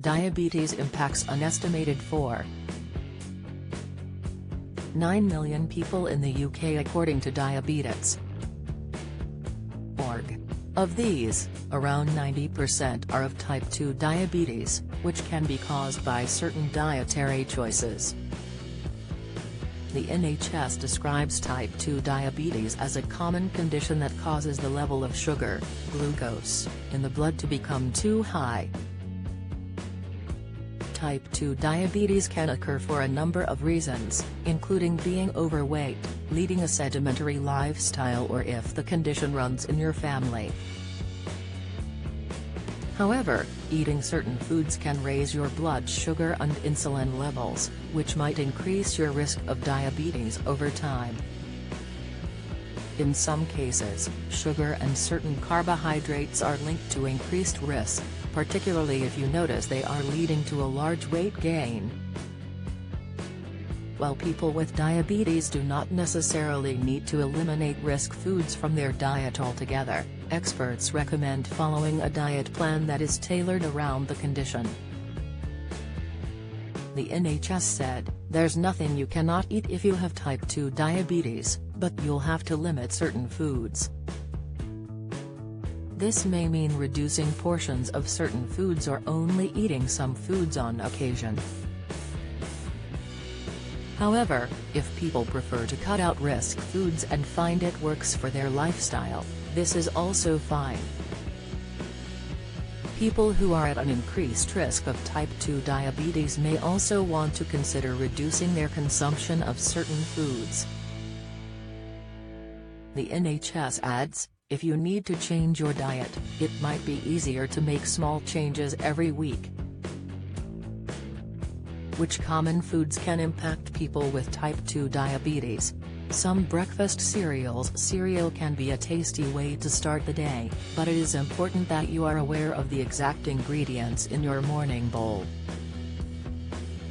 Diabetes impacts an estimated 4.9 million people in the UK according to Diabetes.org. Of these, around 90% are of type 2 diabetes, which can be caused by certain dietary choices. The NHS describes type 2 diabetes as a common condition that causes the level of sugar, glucose, in the blood to become too high. Type 2 diabetes can occur for a number of reasons, including being overweight, leading a sedentary lifestyle, or if the condition runs in your family. However, eating certain foods can raise your blood sugar and insulin levels, which might increase your risk of diabetes over time. In some cases, sugar and certain carbohydrates are linked to increased risk, particularly if you notice they are leading to a large weight gain. While people with diabetes do not necessarily need to eliminate risk foods from their diet altogether, experts recommend following a diet plan that is tailored around the condition. The NHS said, "There's nothing you cannot eat if you have type 2 diabetes, but you'll have to limit certain foods. This may mean reducing portions of certain foods or only eating some foods on occasion." However, if people prefer to cut out risk foods and find it works for their lifestyle, this is also fine. People who are at an increased risk of type 2 diabetes may also want to consider reducing their consumption of certain foods. The NHS adds, if you need to change your diet, it might be easier to make small changes every week. Which common foods can impact people with type 2 diabetes? Some breakfast cereals. Cereal can be a tasty way to start the day, but it is important that you are aware of the exact ingredients in your morning bowl.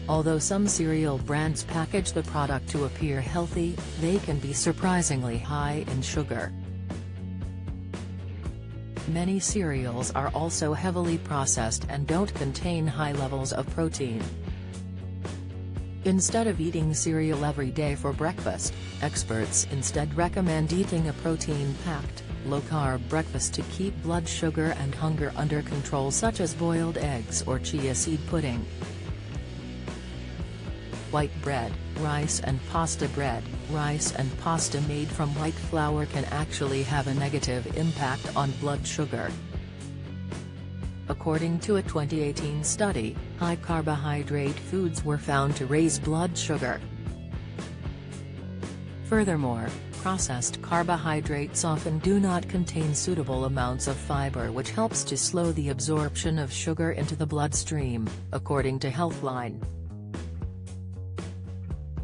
Although some cereal brands package the product to appear healthy, they can be surprisingly high in sugar. Many cereals are also heavily processed and don't contain high levels of protein. Instead of eating cereal every day for breakfast, experts instead recommend eating a protein-packed, low-carb breakfast to keep blood sugar and hunger under control, such as boiled eggs or chia seed pudding. White bread, rice and pasta bread. Rice and pasta made from white flour can actually have a negative impact on blood sugar. According to a 2018 study, high-carbohydrate foods were found to raise blood sugar. Furthermore, processed carbohydrates often do not contain suitable amounts of fiber, which helps to slow the absorption of sugar into the bloodstream, according to Healthline.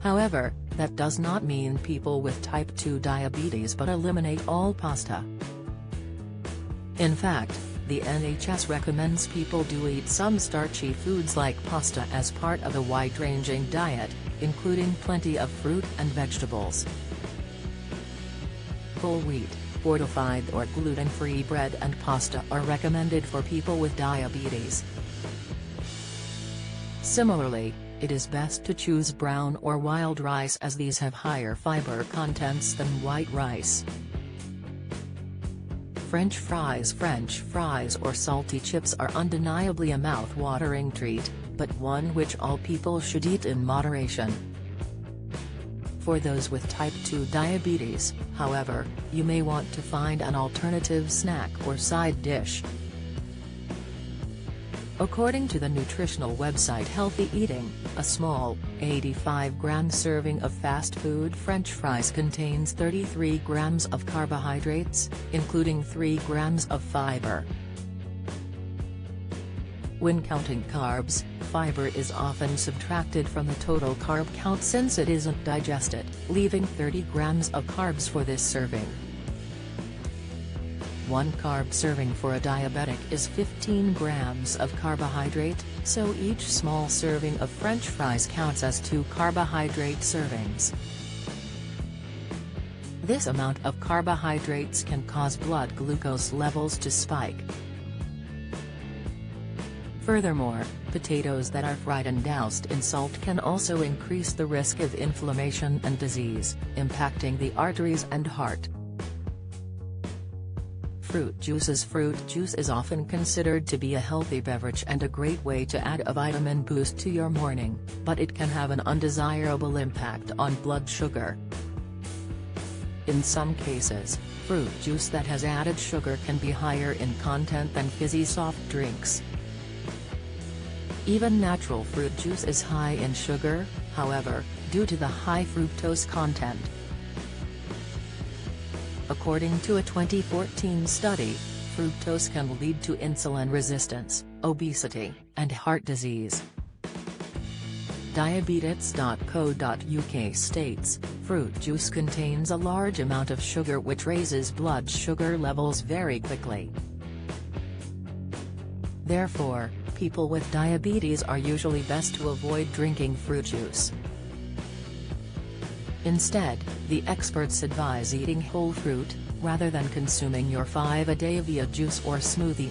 However, that does not mean people with type 2 diabetes but eliminate all pasta. In fact, the NHS recommends people do eat some starchy foods like pasta as part of a wide-ranging diet, including plenty of fruit and vegetables. Whole wheat, fortified or gluten-free bread and pasta are recommended for people with diabetes. Similarly, it is best to choose brown or wild rice, as these have higher fiber contents than white rice. French fries or salty chips are undeniably a mouth-watering treat, but one which all people should eat in moderation. For those with type 2 diabetes, however, you may want to find an alternative snack or side dish. According to the nutritional website Healthy Eating, a small, 85-gram serving of fast food French fries contains 33 grams of carbohydrates, including 3 grams of fiber. When counting carbs, fiber is often subtracted from the total carb count since it isn't digested, leaving 30 grams of carbs for this serving. One carb serving for a diabetic is 15 grams of carbohydrate, so each small serving of French fries counts as 2 carbohydrate servings. This amount of carbohydrates can cause blood glucose levels to spike. Furthermore, potatoes that are fried and doused in salt can also increase the risk of inflammation and disease, impacting the arteries and heart. Fruit juices. Fruit juice is often considered to be a healthy beverage and a great way to add a vitamin boost to your morning, but it can have an undesirable impact on blood sugar. In some cases, fruit juice that has added sugar can be higher in content than fizzy soft drinks. Even natural fruit juice is high in sugar, however, due to the high fructose content. According to a 2014 study, fructose can lead to insulin resistance, obesity, and heart disease. Diabetes.co.uk states, fruit juice contains a large amount of sugar which raises blood sugar levels very quickly. Therefore, people with diabetes are usually best to avoid drinking fruit juice. Instead, the experts advise eating whole fruit, rather than consuming your 5 a day via juice or smoothie.